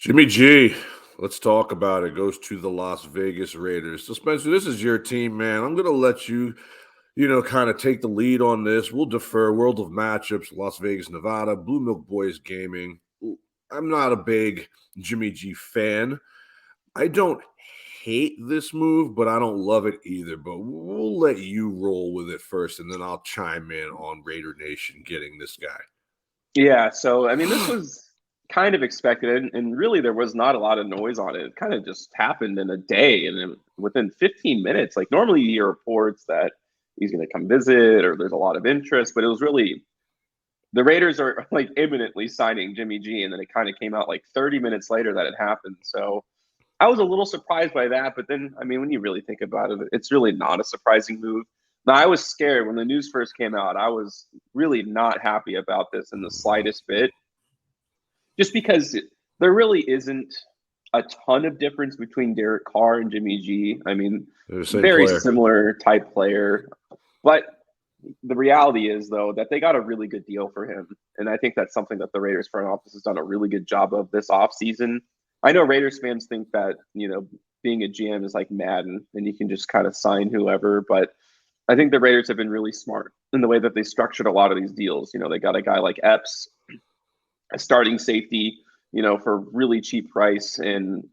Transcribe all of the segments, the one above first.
Jimmy G, let's talk about it. Goes to the Las Vegas Raiders. So, Spencer, this is your team, man. I'm going to let you, kind of take the lead on this. We'll defer. World of Matchups, Las Vegas, Nevada, Blue Milk Boys Gaming. I'm not a big Jimmy G fan. I don't hate this move, but I don't love it either. But we'll let you roll with it first, and then I'll chime in on Raider Nation getting this guy. Yeah, so I mean, this was kind of expected, and really there was not a lot of noise on it. It kind of just happened in a day, and then within 15 minutes. Like normally you hear reports that he's going to come visit, or there's a lot of interest, but it was really the Raiders are like imminently signing Jimmy G, and then it kind of came out like 30 minutes later that it happened. So I was a little surprised by that, but then I mean, when you really think about it, it's really not a surprising move. Now, I was scared when the news first came out. I was really not happy about this in the slightest bit, just because there really isn't a ton of difference between Derek Carr and Jimmy G. I mean, very similar type player. But the reality is, though, that they got a really good deal for him. And I think that's something that the Raiders front office has done a really good job of this offseason. I know Raiders fans think that, being a GM is like Madden and you can just kind of sign whoever, but I think the Raiders have been really smart in the way that they structured a lot of these deals. They got a guy like Epps, a starting safety, for a really cheap price. And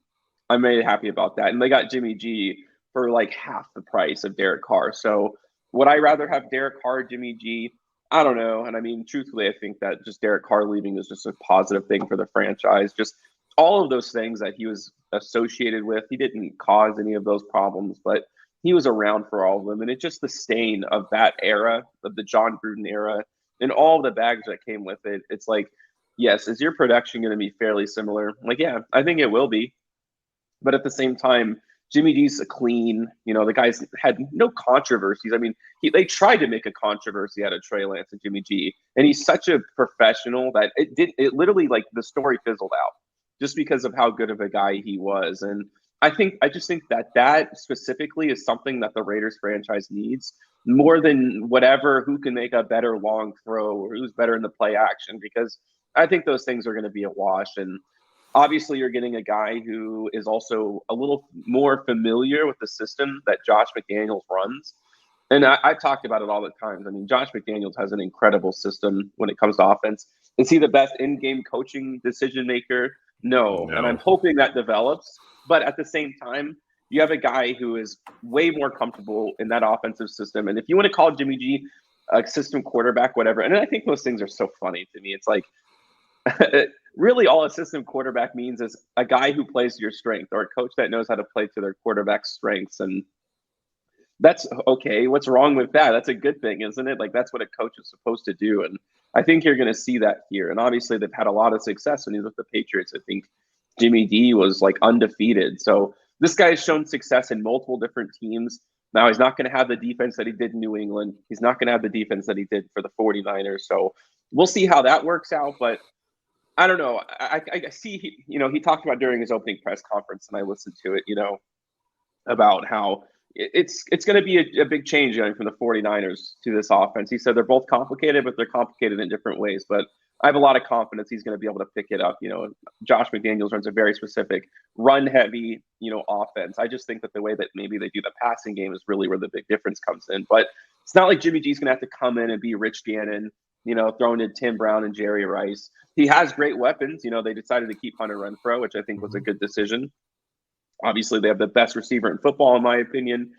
I'm very happy about that. And they got Jimmy G for like half the price of Derek Carr. So would I rather have Derek Carr, Jimmy G? I don't know. And I mean, truthfully, I think that just Derek Carr leaving is just a positive thing for the franchise. Just all of those things that he was associated with, he didn't cause any of those problems, but he was around for all of them. And it's just the stain of that era, of the John Gruden era, and all the baggage that came with it. It's like, yes, is your production going to be fairly similar? Like, yeah, I think it will be. But at the same time, Jimmy G's a clean, the guys had no controversies. I mean, they tried to make a controversy out of Trey Lance and Jimmy G, and he's such a professional that it literally, like, the story fizzled out just because of how good of a guy he was. And I just think that specifically is something that the Raiders franchise needs more than who can make a better long throw or who's better in the play action, because I think those things are going to be a wash. And obviously you're getting a guy who is also a little more familiar with the system that Josh McDaniels runs. And I talked about it all the time. I mean, Josh McDaniels has an incredible system when it comes to offense. Is he the best in-game coaching decision maker? No. And I'm hoping that develops. But at the same time, you have a guy who is way more comfortable in that offensive system. And if you want to call Jimmy G a system quarterback, whatever, and I think those things are so funny to me. It's like, really all a system quarterback means is a guy who plays to your strength, or a coach that knows how to play to their quarterback's strengths. And that's okay. What's wrong with that? That's a good thing, isn't it? Like, that's what a coach is supposed to do. And I think you're going to see that here. And obviously they've had a lot of success when he's with the Patriots. I think Jimmy D was like undefeated. So this guy has shown success in multiple different teams. Now he's not going to have the defense that he did in New England. He's not going to have the defense that he did for the 49ers. So we'll see how that works out. But I don't know. I see, he talked about during his opening press conference, and I listened to it, about how it's going to be a big change going from the 49ers to this offense. He said they're both complicated, but they're complicated in different ways. But I have a lot of confidence he's going to be able to pick it up. Josh McDaniels runs a very specific run-heavy, offense. I just think that the way that maybe they do the passing game is really where the big difference comes in. But it's not like Jimmy G's going to have to come in and be Rich Gannon, throwing in Tim Brown and Jerry Rice. He has great weapons. They decided to keep Hunter Renfrow, which I think was a good decision. Obviously, they have the best receiver in football, in my opinion.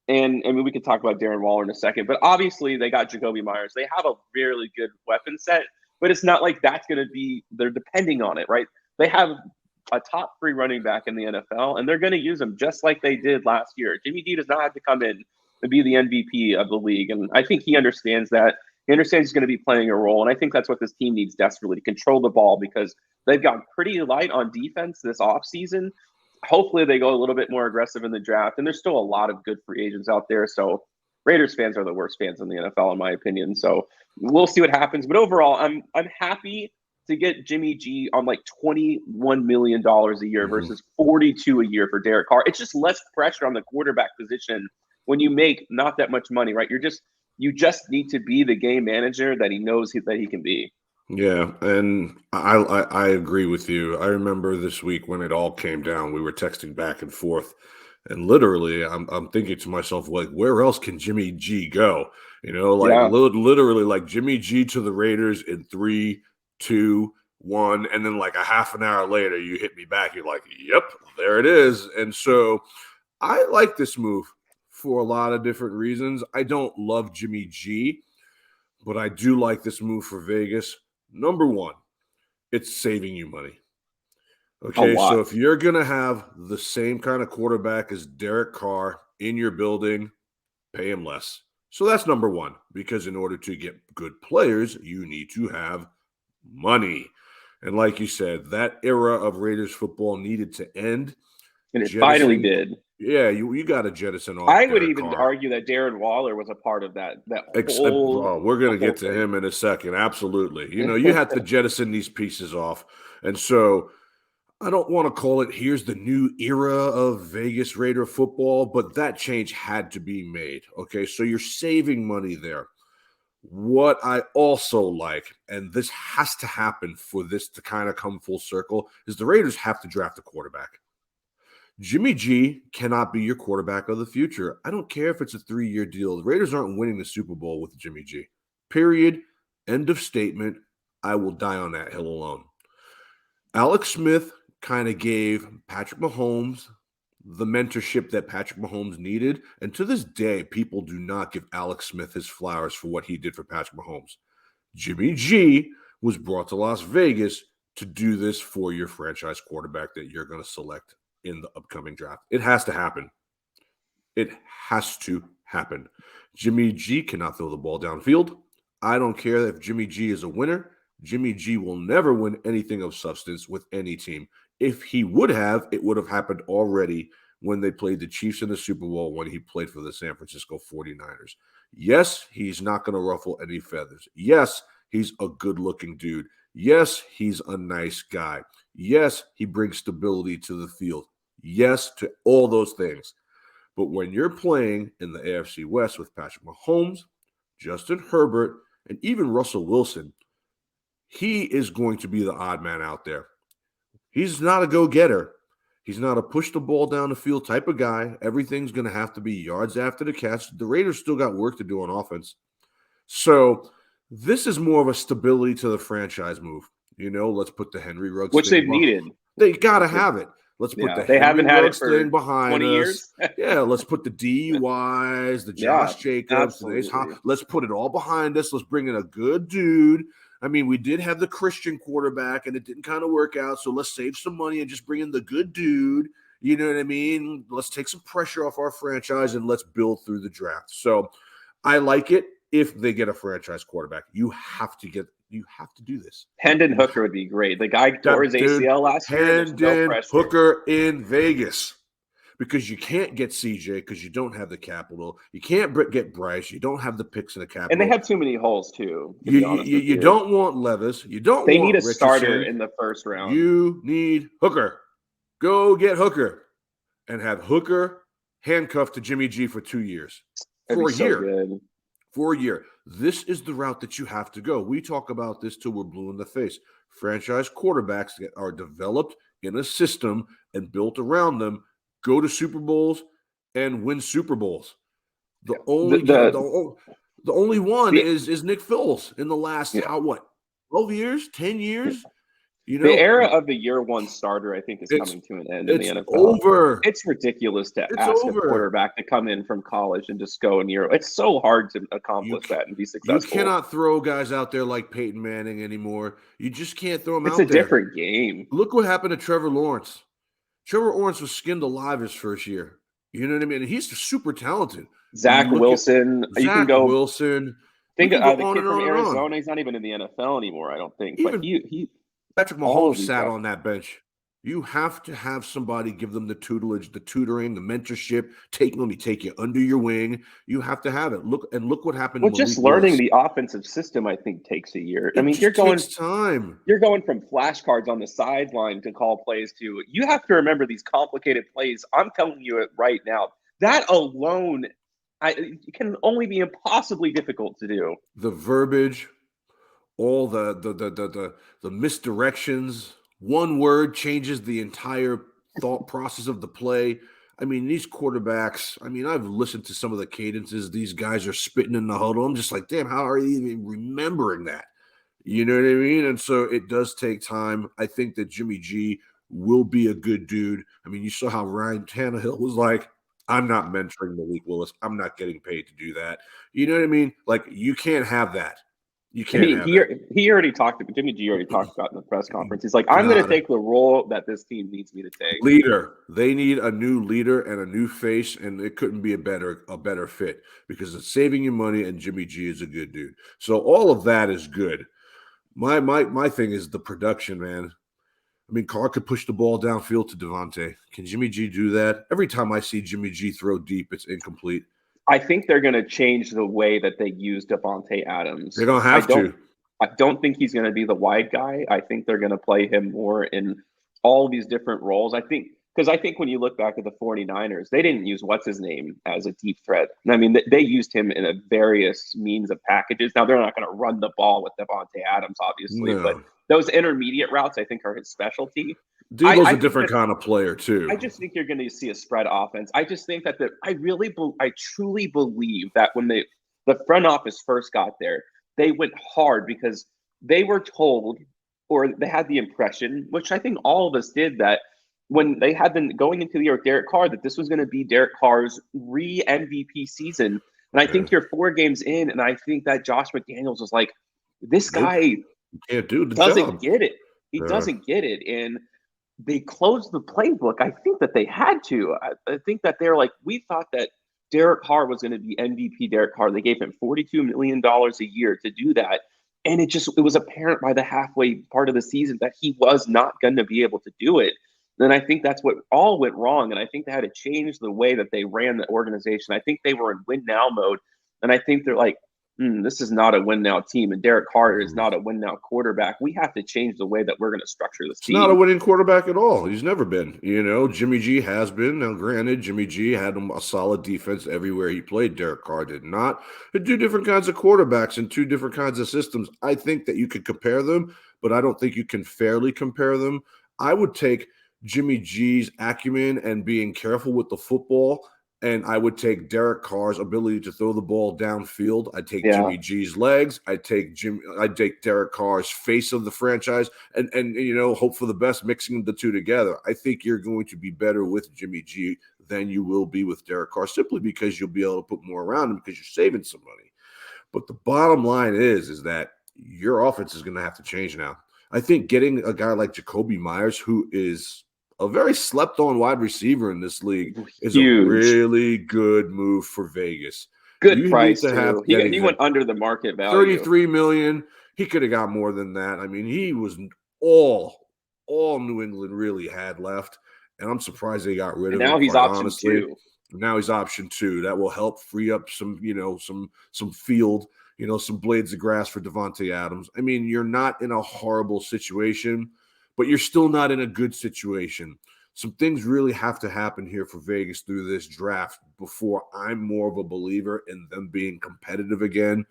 And I mean, we could talk about Darren Waller in a second, but obviously they got Jacoby Myers. They have a really good weapon set, but it's not like that's going to be, they're depending on it, right? They have a top 3 running back in the NFL, and they're going to use him just like they did last year. Jimmy G does not have to come in to be the MVP of the league. And I think he understands that. He understands he's going to be playing a role. And I think that's what this team needs desperately, to control the ball, because they've gone pretty light on defense this offseason. Hopefully they go a little bit more aggressive in the draft. And there's still a lot of good free agents out there. So Raiders fans are the worst fans in the NFL, in my opinion. So we'll see what happens. But overall, I'm happy to get Jimmy G on like $21 million a year versus $42 a year for Derek Carr. It's just less pressure on the quarterback position when you make not that much money, right? You just need to be the game manager that he knows that he can be. Yeah, and I agree with you. I remember this week when it all came down, we were texting back and forth, and literally, I'm thinking to myself, like, where else can Jimmy G go? Like Yeah. literally, like Jimmy G to the Raiders in 3, 2, 1, and then like a half an hour later, you hit me back. You're like, "Yep, there it is." And so I like this move for a lot of different reasons. I don't love Jimmy G, but I do like this move for Vegas. Number one, it's saving you money. A Okay, so lot. if you're going to have the same kind of quarterback as Derek Carr in your building, pay him less. So that's number one, because in order to get good players, you need to have money. And like you said, that era of Raiders football needed to end. And it finally Jettison, did. yeah, you got to jettison I off would Derek even Carr. argue that Darren Waller was a part of that Well, we're the going to whole get to thing. him in a second. Absolutely. You have to jettison these pieces off. And so I don't want to call it here's the new era of Vegas Raider football, but that change had to be made. Okay. So you're saving money there. What I also like, and this has to happen for this to kind of come full circle, is the Raiders have to draft a quarterback. Jimmy G cannot be your quarterback of the future. I don't care if it's a 3-year deal. The Raiders aren't winning the Super Bowl with Jimmy G. Period. End of statement. I will die on that hill alone. Alex Smith kind of gave Patrick Mahomes the mentorship that Patrick Mahomes needed. And to this day, people do not give Alex Smith his flowers for what he did for Patrick Mahomes. Jimmy G was brought to Las Vegas to do this for your franchise quarterback that you're going to select in the upcoming draft. It has to happen. It has to happen. Jimmy G cannot throw the ball downfield. I don't care if Jimmy G is a winner. Jimmy G will never win anything of substance with any team. If he would have, it would have happened already when they played the Chiefs in the Super Bowl when he played for the San Francisco 49ers. Yes, he's not going to ruffle any feathers. Yes, he's a good-looking dude. Yes, he's a nice guy. Yes, he brings stability to the field. Yes, to all those things. But when you're playing in the AFC West with Patrick Mahomes, Justin Herbert, and even Russell Wilson, he is going to be the odd man out there. He's not a go-getter. He's not a push the ball down the field type of guy. Everything's going to have to be yards after the catch. The Raiders still got work to do on offense. So this is more of a stability to the franchise move. Let's put the Henry Ruggs Which thing they've needed. They got to have it. Let's put the They Henry haven't had it Ruggs for thing behind 20 us. years. Yeah, let's put the DUIs, the Yeah, Josh Jacobs, absolutely. let's put it all behind us. Let's bring in a good dude. I mean, we did have the Christian quarterback, and it didn't kind of work out. So let's save some money and just bring in the good dude. You know what I mean? Let's take some pressure off our franchise and let's build through the draft. So I like it if they get a franchise quarterback. You have to do this. Hendon Hooker would be great. The guy tore his ACL last year. There's no Hendon pressure. Hooker in Vegas. Because you can't get CJ because you don't have the capital. You can't get Bryce. You don't have the picks in the capital. And they have too many holes, too, to You, be honest with you don't want Levis. You don't They want need a Richardson. starter in the first round. You need Hooker. Go get Hooker and have Hooker handcuffed to Jimmy G for 2 years. That'd For be a so year. good. For a year. This is the route that you have to go. We talk about this till we're blue in the face. Franchise quarterbacks that are developed in a system and built around them go to Super Bowls and win Super Bowls. The only one is Nick Foles in the last 12 years, 10 years. The era of the year one starter, I think, is coming to an end in the NFL. Over. It's ridiculous to ask a quarterback to come in from college and just go in year. It's so hard to accomplish that and be successful. You cannot throw guys out there like Peyton Manning anymore. You just can't throw them out there. It's a different game. Look what happened to Trevor Lawrence. Trevor Lawrence was skinned alive his first year. You know what I mean? And he's super talented. Zach Wilson. You can go Wilson. Think of the kid from Arizona. He's not even in the NFL anymore, I don't think. But Patrick Mahomes sat on that bench. You have to have somebody give them the tutelage, the tutoring, the mentorship. Let me take you under your wing. You have to have it. Look what happened. Well, just learning the offensive system, I think, takes a year. Takes time. You're going from flashcards on the sideline to call plays to. You have to remember these complicated plays. I'm telling you it right now. That alone, it can only be impossibly difficult to do. The verbiage, all the misdirections. One word changes the entire thought process of the play. I mean, these quarterbacks, I mean, I've listened to some of the cadences these guys are spitting in the huddle. I'm just like, damn, how are you even remembering that? You know what I mean? And so it does take time. I think that Jimmy G will be a good dude. I mean, you saw how Ryan Tannehill was like, I'm not mentoring Malik Willis. I'm not getting paid to do that. You know what I mean? Like, you can't have that. You can't have that. He already talked. Jimmy G already talked about in the press conference. He's like, I'm going to take the role that this team needs me to take. Leader. They need a new leader and a new face, and it couldn't be a better fit because it's saving you money, and Jimmy G is a good dude. So all of that is good. My thing is the production, man. I mean, Carr could push the ball downfield to Devontae. Can Jimmy G do that? Every time I see Jimmy G throw deep, it's incomplete. I think they're going to change the way that they use Devontae Adams. They're going to have to. I don't think he's going to be the wide guy. I think they're going to play him more in all these different roles. I think when you look back at the 49ers, they didn't use what's-his-name as a deep threat. I mean, they used him in a various means of packages. Now, they're not going to run the ball with Devontae Adams, obviously, but those intermediate routes, I think, are his specialty. Deebo's a different kind of player, too. I just think you're going to see a spread offense. I just think that I truly believe that when the front office first got there, they went hard because they were told, or they had the impression, which I think all of us did, that when they had been going into the year with Derek Carr, that this was going to be Derek Carr's re-MVP season. And I think you're 4 games in, and I think that Josh McDaniels was like, this guy doesn't get it. He doesn't get it. And they closed the playbook. I think that they had to. I think that they're like, we thought that Derek Carr was going to be MVP Derek Carr. They gave him $42 million a year to do that. And it was apparent by the halfway part of the season that he was not going to be able to do it. And I think that's what all went wrong. And I think they had to change the way that they ran the organization. I think they were in win now mode. And I think they're like, this is not a win now team. And Derek Carr is not a win now quarterback. We have to change the way that we're going to structure this team. He's not a winning quarterback at all. He's never been. You know, Jimmy G has been. Now, granted, Jimmy G had a solid defense everywhere he played. Derek Carr did not. They're 2 different kinds of quarterbacks and 2 different kinds of systems. I think that you could compare them, but I don't think you can fairly compare them. I would take Jimmy G's acumen and being careful with the football, and I would take Derek Carr's ability to throw the ball downfield. I'd take Jimmy G's legs. I'd take Derek Carr's face of the franchise, and you know, hope for the best, mixing the 2 together. I think you're going to be better with Jimmy G than you will be with Derek Carr, simply because you'll be able to put more around him because you're saving some money. But the bottom line is that your offense is going to have to change now. I think getting a guy like Jacoby Myers, who is a very slept-on wide receiver in this league, is a really good move for Vegas. Good price, too. He went under the market value. $33 million. He could have got more than that. I mean, he was all New England really had left, and I'm surprised they got rid of him. Now he's option 2. Now he's option 2. That will help free up some field, some blades of grass for Devontae Adams. I mean, you're not in a horrible situation, but you're still not in a good situation. Some things really have to happen here for Vegas through this draft before I'm more of a believer in them being competitive again.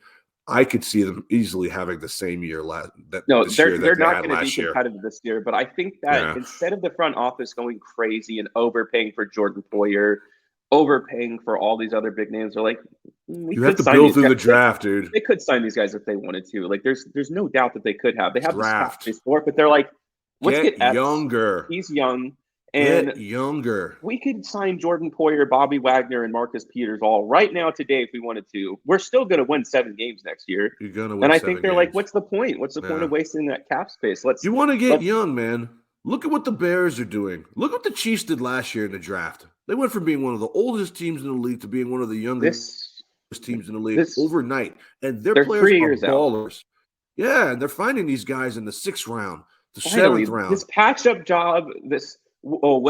I could see them easily having the same year they're not going to be competitive this year. But I think that instead of the front office going crazy and overpaying for Jordan Poyer, overpaying for all these other big names, they're like, you have to build through the draft, dude. They could sign these guys if they wanted to. Like, there's no doubt that they could have. They have the draft space for it, but they're like, let's get younger. He's young. And get younger. We could sign Jordan Poyer, Bobby Wagner, and Marcus Peters all right now today if we wanted to. We're still going to win 7 games next year. You're going to win. And I think they're like, what's the point? What's the point of wasting that cap space? You want to get young, man. Look at what the Bears are doing. Look what the Chiefs did last year in the draft. They went from being one of the oldest teams in the league to being one of the youngest teams in the league overnight. And their players are ballers. Yeah, and they're finding these guys in the 6th round, the 7th round. This patch-up job, let's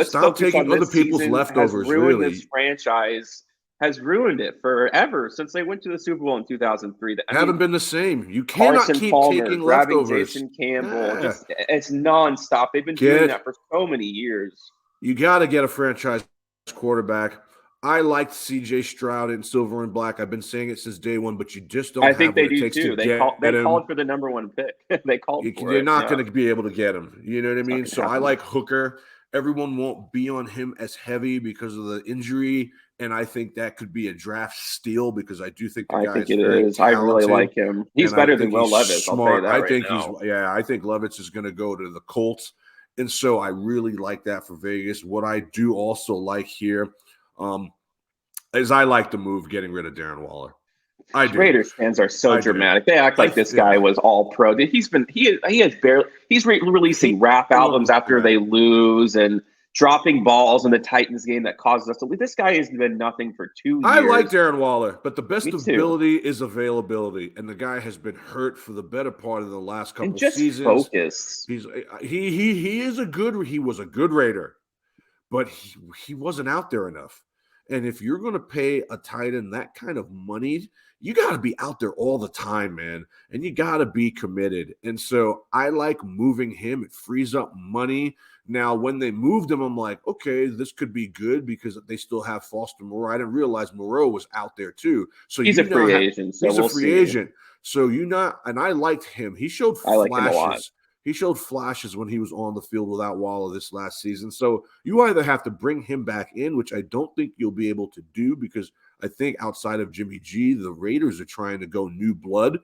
stop taking other people's leftovers. This franchise has ruined it forever since they went to the Super Bowl in 2003. Haven't been the same. You cannot keep taking leftovers. Jason Campbell, it's nonstop. They've been doing that for so many years. You got to get a franchise quarterback. I liked CJ Stroud in silver and black. I've been saying it since day one, but you just don't I think have what they it do takes to too. get They him. called for the number one pick. They called for They're it. not Yeah, going to be able to get him. You know what I it's not mean? going to So I happen. like Hooker. Everyone won't be on him as heavy because of the injury. And I think that could be a draft steal because I do think the I guy think is it very is. I really talented. like him. He's And I better than think Will he's Levis. I'll tell you smart. that right now. I think Levis is going to go to the Colts. And so I really like that for Vegas. What I do also like here is I like the move getting rid of Darren Waller. I do. Raiders fans are so I do. dramatic. They act like this guy Yeah. was all pro. He has barely releasing rap albums after Yeah. they lose and dropping balls in the Titans game that causes us to lose. This guy has been nothing for 2 I like years. Darren Waller, but the best Me too. ability is availability, and the guy has been hurt for the better part of the last And couple just seasons. focus. He was a good Raider, but he wasn't out there enough. And if you're going to pay a tight end that kind of money, you got to be out there all the time, man, and you got to be committed. And so I like moving him. It frees up money. Now, when they moved him, I'm like, okay, this could be good because they still have Foster Moreau. I didn't realize Moreau was out there too. So He's a free agent, so he's a we'll free see. agent. So and I liked him. He showed I like him a lot. flashes. He showed flashes when he was on the field without Waller this last season. So you either have to bring him back in, which I don't think you'll be able to do because I think outside of Jimmy G, the Raiders are trying to go new blood.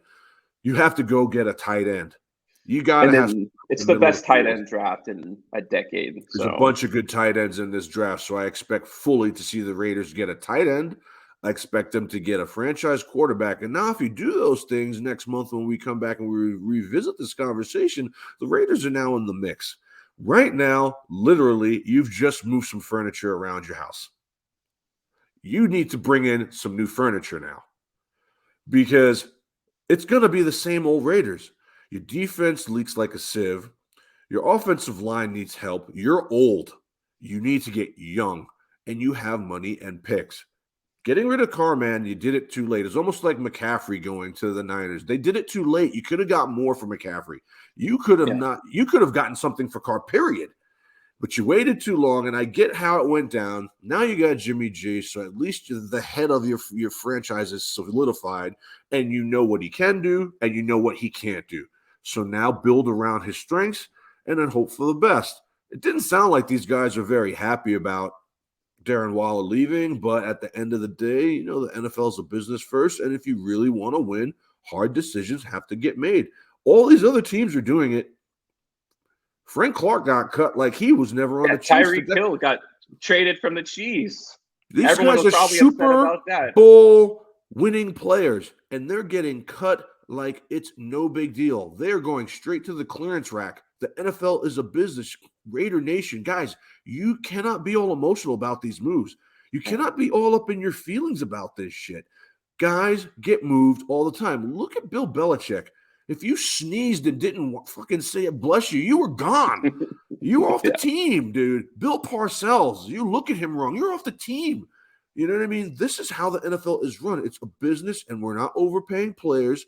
You have to go get a tight end. You got to have. It's the best tight end draft in a decade. There's a bunch of good tight ends in this draft, so I expect fully to see the Raiders get a tight end. I expect them to get a franchise quarterback. And now, if you do those things next month when we come back and we revisit this conversation, the Raiders are now in the mix. Right now, literally, you've just moved some furniture around your house. You need to bring in some new furniture now because it's going to be the same old Raiders. Your defense leaks like a sieve. Your offensive line needs help. You're old. You need to get young, and you have money and picks. Getting rid of Carr, man, you did it too late. It's almost like McCaffrey going to the Niners. They did it too late. You could have got more for McCaffrey. You could have gotten something for Carr, period. But you waited too long, and I get how it went down. Now you got Jimmy G, so at least the head of your franchise is solidified, and you know what he can do, and you know what he can't do. So now build around his strengths and then hope for the best. It didn't sound like these guys are very happy about Darren Waller leaving, but at the end of the day, the NFL is a business first, and if you really want to win, hard decisions have to get made. All these other teams are doing it. Frank Clark got cut like he was never on the Chiefs. Tyreek Hill got traded from the Chiefs. These Everyone guys was are probably Super upset about that. Bowl winning players, and they're getting cut like it's no big deal. They're going straight to the clearance rack. The NFL is a business. Raider Nation, guys, you cannot be all emotional about these moves. You cannot be all up in your feelings about this shit. Guys get moved all the time. Look at Bill Belichick. If you sneezed and didn't fucking say it, bless you, you were gone. You were off the team, dude. Bill Parcells, you look at him wrong, you're off the team. You know what I mean? This is how the NFL is run. It's a business, and we're not overpaying players.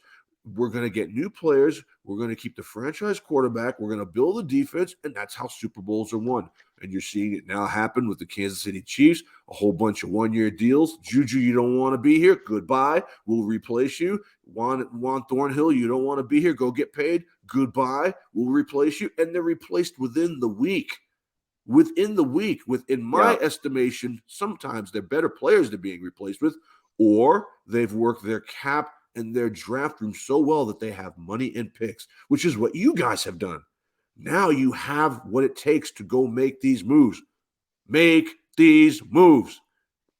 We're going to get new players. We're going to keep the franchise quarterback. We're going to build the defense, and that's how Super Bowls are won. And you're seeing it now happen with the Kansas City Chiefs, a whole bunch of one-year deals. Juju, you don't want to be here. Goodbye. We'll replace you. Juan Thornhill, you don't want to be here. Go get paid. Goodbye. We'll replace you. And they're replaced within the week. Within my estimation, sometimes they're better players they're being replaced with, or they've worked their cap and their draft room so well that they have money and picks, which is what you guys have done. Now you have what it takes to go make these moves. Make these moves.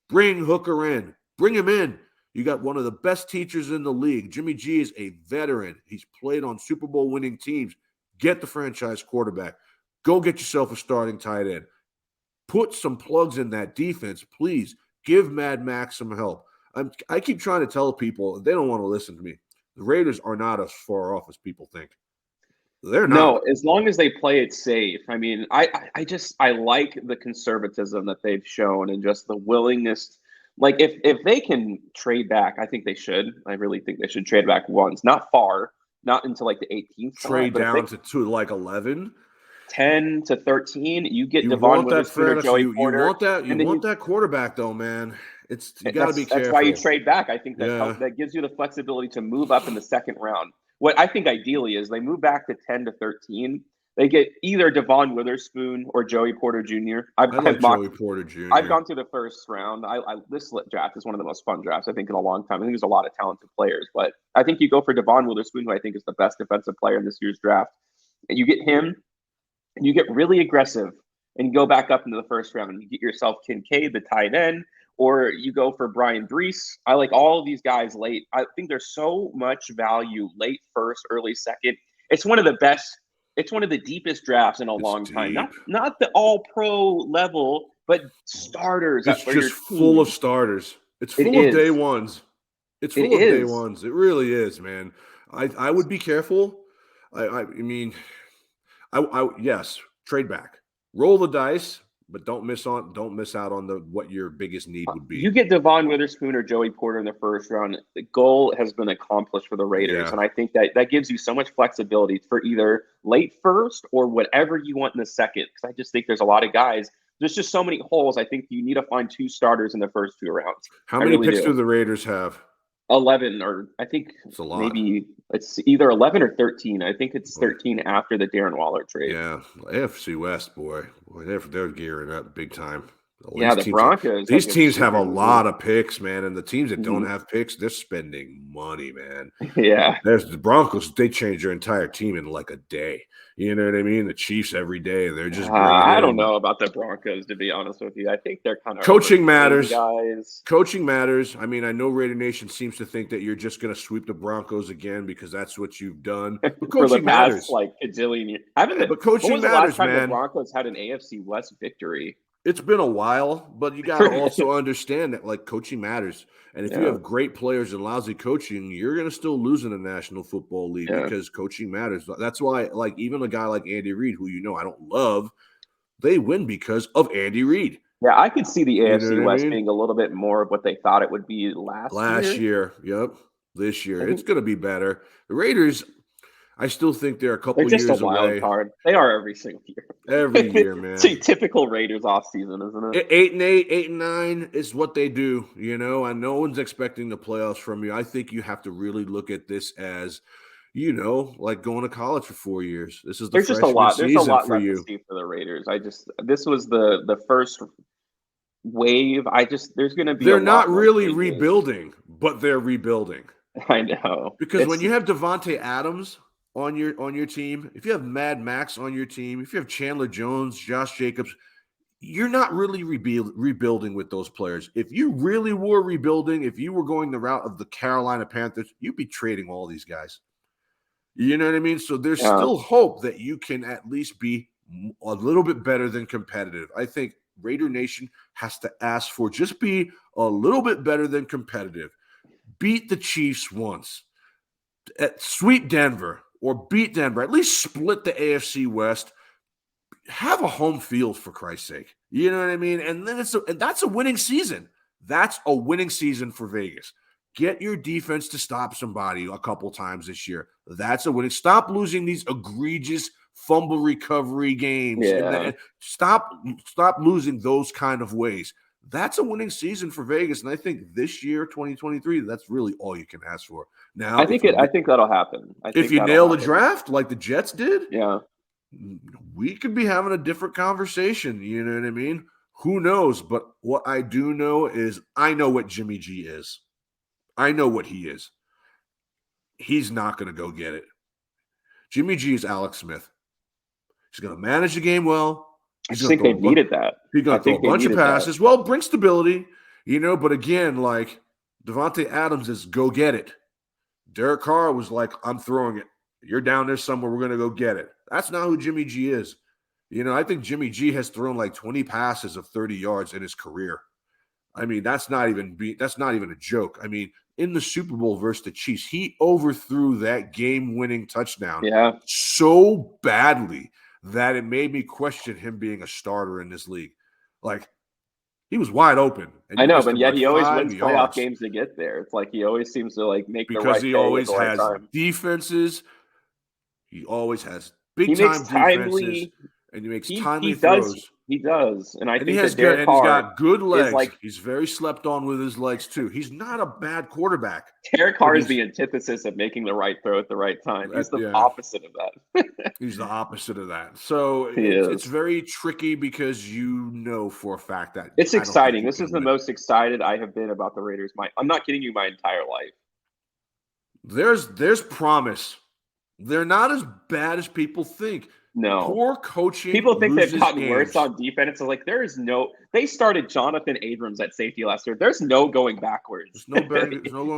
Bring Hooker in. Bring him in. You got one of the best teachers in the league. Jimmy G is a veteran. He's played on Super Bowl winning teams. Get the franchise quarterback. Go get yourself a starting tight end. Put some plugs in that defense, please. Give Mad Max some help. I keep trying to tell people, they don't want to listen to me. The Raiders are not as far off as people think. They're not. No, as long as they play it safe. I mean, I like the conservatism that they've shown and just the willingness. Like if they can trade back, I think they should. I really think they should trade back once, not far, not until like the 18th. Trade down to like 11. 10 to 13, you get You Devon want that Witherspoon or Fred? Joey You Porter, want that? You and then want that quarterback though, man. You got to be that's why you careful. trade back. I think Yeah, that gives you the flexibility to move up in the second round. What I think ideally is they move back to 10 to 13. They get either Devon Witherspoon or Joey Porter Jr. I like Joey Porter I've Jr. gone through the first round. This draft is one of the most fun drafts I think in a long time. I think there's a lot of talented players, but I think you go for Devon Witherspoon, who I think is the best defensive player in this year's draft, and you get him, and you get really aggressive, and you go back up into the first round, and you get yourself Kincaid, the tight end, or you go for Brian Brees. I like all of these guys late. I think there's so much value late first, early second. It's one of the best. It's one of the deepest drafts in a It's long time. deep. Not the all pro level, but starters It's for your just full of team. starters. It's It full of day is. ones. It's It full of day is. ones. It really is, man. I would be careful. I mean, yes, trade back, roll the dice, but don't miss out on what your biggest need would You be. get Devon Witherspoon or Joey Porter in the first round. The goal has been accomplished for the Raiders, Yeah. and I think that gives you so much flexibility for either late first or whatever you want in the second. Because I just think there's a lot of guys. There's just so many holes. I think you need to find 2 starters in the first 2 rounds. How I many really picks do. do the Raiders have? 11, or I think It's a lot. maybe it's either 11 or 13. I think it's 13 after the Darren Waller trade. Yeah, AFC West, boy, they're gearing up big time. Yeah, the Broncos. These teams have a super lot of picks, man, and the teams that don't Mhm. have picks, they're spending money, man. Yeah. There's the Broncos. They change their entire team in like a day. You know what I mean? The Chiefs every day. They're just bringing I in. don't know about the Broncos, to be honest with you. I think they're kind of Coaching matters. guys. Coaching matters. I mean, I know Raider Nation seems to think that you're just going to sweep the Broncos again because that's what you've done. But For the coaching past matters. like gajillion years. But coaching when was the matters, last time man. the Broncos had an AFC West victory? It's been a while, but you got to also understand that like coaching matters. And if you have great players and lousy coaching, you're going to still lose in the National Football League because coaching matters. That's why, like, even a guy like Andy Reid, who I don't love, they win because of Andy Reid. Yeah, I could see the AFC West mean? being a little bit more of what they thought it would be last year. Yep. This year. It's going to be better. The Raiders, I still think they're a couple they're just years a wild away. card. They are every single year. Every year, man. It's a typical Raiders offseason, isn't it? 8-8, 8-9 is what they do, and no one's expecting the playoffs from you. I think you have to really look at this as, like going to college for 4 years. This is the There's just a lot. There's a season lot for left you. to see for the Raiders. This was the first wave. There's going to be. They're not really rebuilding, but they're rebuilding. I know, because when you have Devontae Adams on your team, if you have Mad Max on your team, if you have Chandler Jones, Josh Jacobs, you're not really rebuilding with those players. If you really were rebuilding, if you were going the route of the Carolina Panthers, you'd be trading all these guys. You know what I mean? So there's still hope that you can at least be a little bit better than competitive. I think Raider Nation has to ask for just be a little bit better than competitive. Beat the Chiefs once. Sweep Denver or beat Denver. At least split the AFC West. Have a home field, for Christ's sake. You know what I mean? And then that's a winning season. That's a winning season for Vegas. Get your defense to stop somebody a couple times this year. That's a winning. Stop losing these egregious fumble recovery games. Yeah. Stop losing those kind of ways. That's a winning season for Vegas. And I think this year, 2023, that's really all you can ask for. Now, I think that'll happen. If you nail the draft like the Jets did, yeah, we could be having a different conversation. You know what I mean? Who knows? But what I do know is I know what Jimmy G is. I know what he is. He's not going to go get it. Jimmy G is Alex Smith. He's going to manage the game well. I think they needed that. He's going to throw a bunch of passes. Well, bring stability, but again, like Devontae Adams is go get it. Derek Carr was like, I'm throwing it. You're down there somewhere. We're going to go get it. That's not who Jimmy G is. I think Jimmy G has thrown like 20 passes of 30 yards in his career. I mean, that's not even a joke. I mean, in the Super Bowl versus the Chiefs, he overthrew that game-winning touchdown so badly that it made me question him being a starter in this league. Like, he was wide open. I know, but yet he always wins playoff games to get there. It's like he always seems to like make the right because he always has defenses. He always has big time defenses. and he makes He timely does. throws. He does. And I And he think has that Derek he's Carr got good legs. is like, He's very slept on with his legs too. He's not a bad quarterback. Derek Carr is the antithesis of making the right throw at the right time. He's the opposite of that. He's the opposite of that. So it's very tricky because you know for a fact that it's exciting. This is the most excited I have been about the Raiders. I'm not kidding you, my entire life. There's promise. They're not as bad as people think. No. Poor coaching. People think they've gotten worse on defense. It's like they started Jonathan Abrams at safety last year. There's no going backwards. There's no going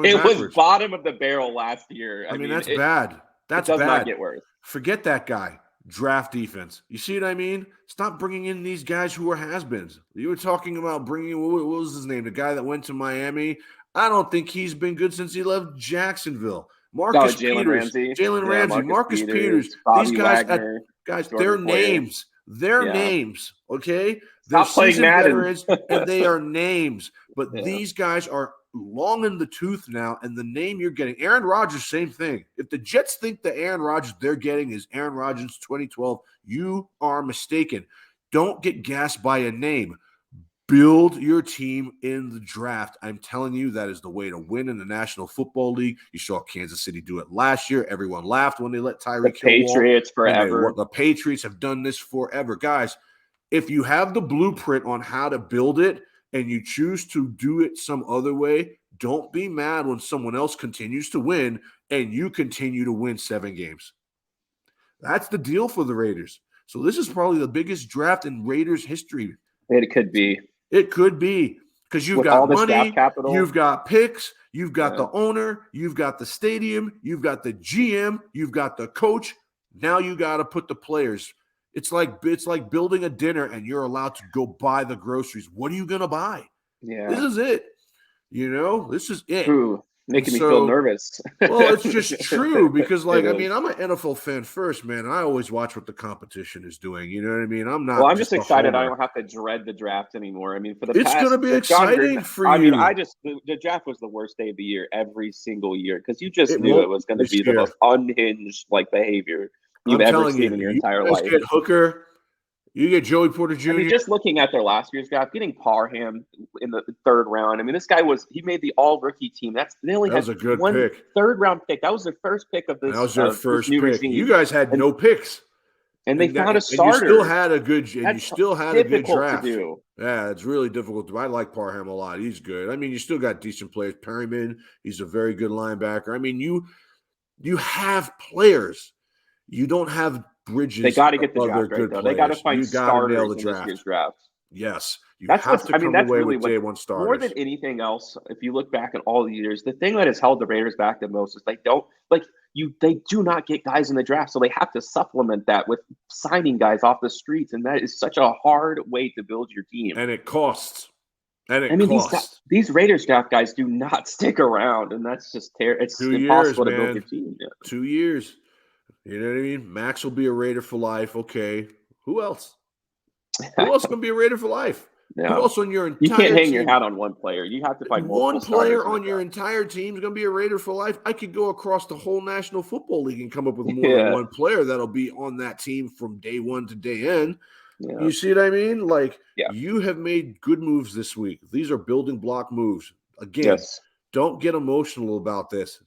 it backwards. Was bottom of the barrel last year. I mean, that's bad. That's it does bad. Not get worse. Forget that guy. Draft defense. You see what I mean? Stop bringing in these guys who are has-beens. You were talking about bringing, what was his name? The guy that went to Miami. I don't think he's been good since he left Jacksonville. Jalen Ramsey, Marcus Peters. Bobby These guys, Wagner, they're names. They're names, okay? They're seasoned veterans, and they are names. But these guys are long in the tooth now, and the name you're getting, Aaron Rodgers, same thing. If the Jets think the Aaron Rodgers they're getting is Aaron Rodgers 2012, you are mistaken. Don't get gassed by a name. Build your team in the draft. I'm telling you, that is the way to win in the National Football League. You saw Kansas City do it last year. Everyone laughed when they let Tyreek Hill walk. Patriots forever. The Patriots have done this forever. Guys, if you have the blueprint on how to build it and you choose to do it some other way, don't be mad when someone else continues to win and you continue to win 7 games. That's the deal for the Raiders. So this is probably the biggest draft in Raiders history. It could be. It could be because you've got money, you've got picks, you've got the owner, you've got the stadium, you've got the GM, you've got the coach. Now you got to put the players. It's like building a dinner and you're allowed to go buy the groceries. What are you going to buy? Yeah. This is it. This is it. Ooh, making me feel nervous. Well, it's just true because, I'm an NFL fan first, man. I always watch what the competition is doing. You know what I mean? I'm not. Well, I'm just excited. I don't have to dread the draft anymore. I mean, it's going to be exciting for you. I mean, the draft was the worst day of the year every single year because you just knew it was going to be the most unhinged behavior you've ever seen in your entire life. You get Hooker. You get Joey Porter Jr. I mean, just looking at their last year's draft, getting Parham in the 3rd round. I mean, this guy he made the all-rookie team. They only had a good one pick. 3rd-round pick. That was their first pick of this. That was their first pick. Regime. You guys had no picks. And they found a starter. And you still had a good draft. To do. Yeah, it's really difficult. I like Parham a lot. He's good. I mean, you still got decent players. Perryman, he's a very good linebacker. I mean, you have players. You don't have bridges. They got to get the draft right, though. They got to find starters in this year's draft. Yes. That's really day one starters. More than anything else, if you look back at all the years, the thing that has held the Raiders back the most is they do not get guys in the draft, so they have to supplement that with signing guys off the streets, and that is such a hard way to build your team. And it costs. These Raiders draft guys do not stick around, and that's just it's impossible to build your team. Yeah. 2 years. You know what I mean? Max will be a Raider for life. Okay. Who else? Who else can be a Raider for life? Yeah. Who else on your entire team? You can't hang team? your hat on one player. You have to find one player on your entire team is going to be a Raider for life. I could go across the whole National Football League and come up with more than one player that'll be on that team from day one to day end. Yeah. You see what I mean? You have made good moves this week. These are building block moves. Again, don't get emotional about this.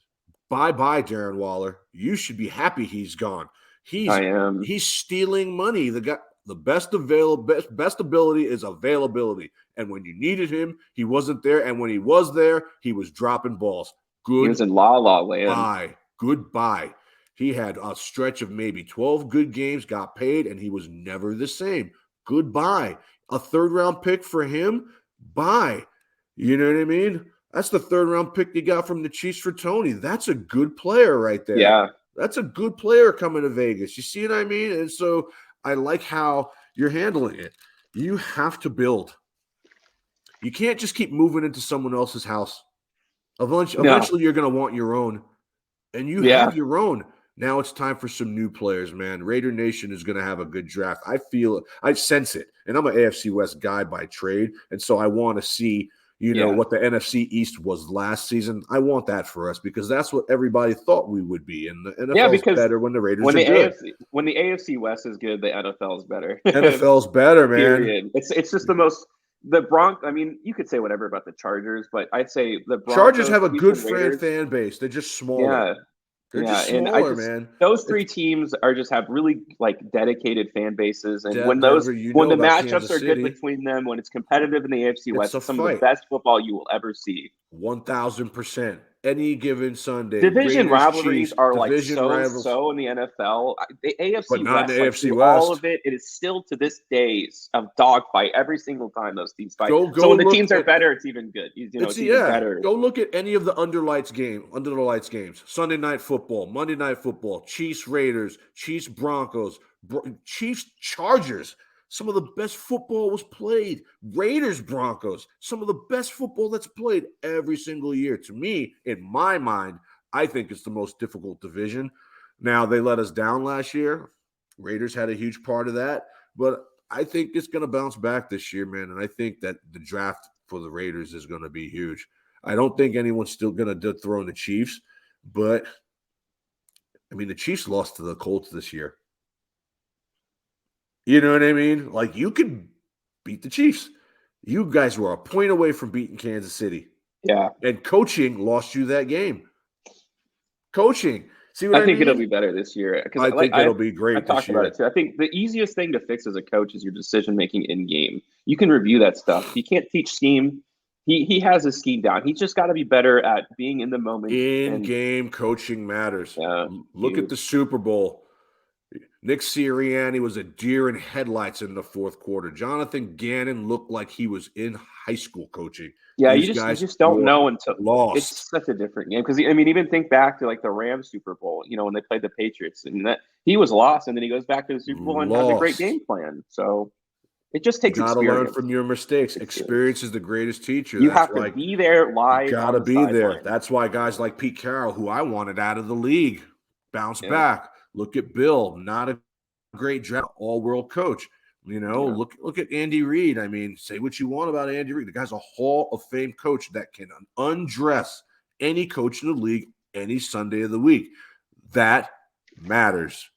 Bye-bye, Darren Waller. You should be happy he's gone. He's stealing money. The best ability is availability. And when you needed him, he wasn't there. And when he was there, he was dropping balls. He was in la-la land. Goodbye. He had a stretch of maybe 12 good games, got paid, and he was never the same. Goodbye. A 3rd-round pick for him? Bye. You know what I mean? That's the 3rd-round pick you got from the Chiefs for Tony. That's a good player right there. Yeah. That's a good player coming to Vegas. You see what I mean? And so I like how you're handling it. You have to build. You can't just keep moving into someone else's house. Eventually you're going to want your own. And you have your own. Now it's time for some new players, man. Raider Nation is going to have a good draft. I feel it. I sense it. And I'm an AFC West guy by trade. And so I want to see, what the NFC East was last season. I want that for us because that's what everybody thought we would be. And the NFL's better when the Raiders are good. When the AFC West is good, the NFL is better. NFL's better, man. Period. It's just the Broncos. I mean, you could say whatever about the Chargers, but I'd say the Broncos, Chargers have a good fan base. They're just smaller. Yeah. They're just smaller, man. Those three teams have really dedicated fan bases, and when Denver, the matchups are good between them, when it's competitive in the AFC West, it's some of the best football you will ever see. 1,000%. Any given Sunday. Division rivalries are so in the NFL. The AFC but not West, the AFC West. All of it is still to this day a dogfight every single time those teams fight. So when the teams are better, it's even good. It's even better. Go look at any of the under the lights games. Sunday night football, Monday night football, Chiefs Raiders, Chiefs Broncos, Chiefs Chargers. Some of the best football was played. Raiders, Broncos, some of the best football that's played every single year. To me, in my mind, I think it's the most difficult division. Now, they let us down last year. Raiders had a huge part of that. But I think it's going to bounce back this year, man. And I think that the draft for the Raiders is going to be huge. I don't think anyone's still going to dethrone the Chiefs. But, I mean, the Chiefs lost to the Colts this year. You know what I mean? Like, you could beat the Chiefs. You guys were a point away from beating Kansas City. Yeah. And coaching lost you that game. Coaching. See what I mean? I think it'll be better this year. I think it'll be great this year. I talked about it, too. I think the easiest thing to fix as a coach is your decision-making in-game. You can review that stuff. You can't teach scheme. He has his scheme down. He's just got to be better at being in the moment. In-game coaching matters. Yeah, Look at the Super Bowl. Nick Sirianni was a deer in headlights in the fourth quarter. Jonathan Gannon looked like he was in hye school coaching. Yeah, you just don't know until lost. It's such a different game because I mean, even think back to the Rams Super Bowl. When they played the Patriots, and that he was lost, and then he goes back to the Super Bowl and has a great game plan. So it just takes experience. You got to learn from your mistakes. Experience is the greatest teacher. You have to be there live. You got to be there. That's why guys like Pete Carroll, who I wanted out of the league, bounce back. Look at Bill, not a great draft, all-world coach. Look at Andy Reid. I mean, say what you want about Andy Reid. The guy's a Hall of Fame coach that can undress any coach in the league any Sunday of the week. That matters.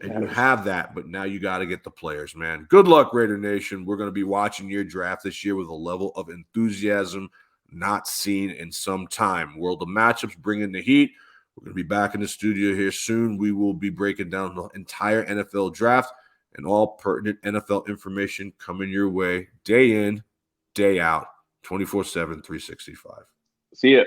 And you have that, but now you got to get the players, man. Good luck, Raider Nation. We're going to be watching your draft this year with a level of enthusiasm not seen in some time. World of Matchups, bringing the heat. We're going to be back in the studio here soon. We will be breaking down the entire NFL draft and all pertinent NFL information coming your way day in, day out, 24/7, 365. See ya.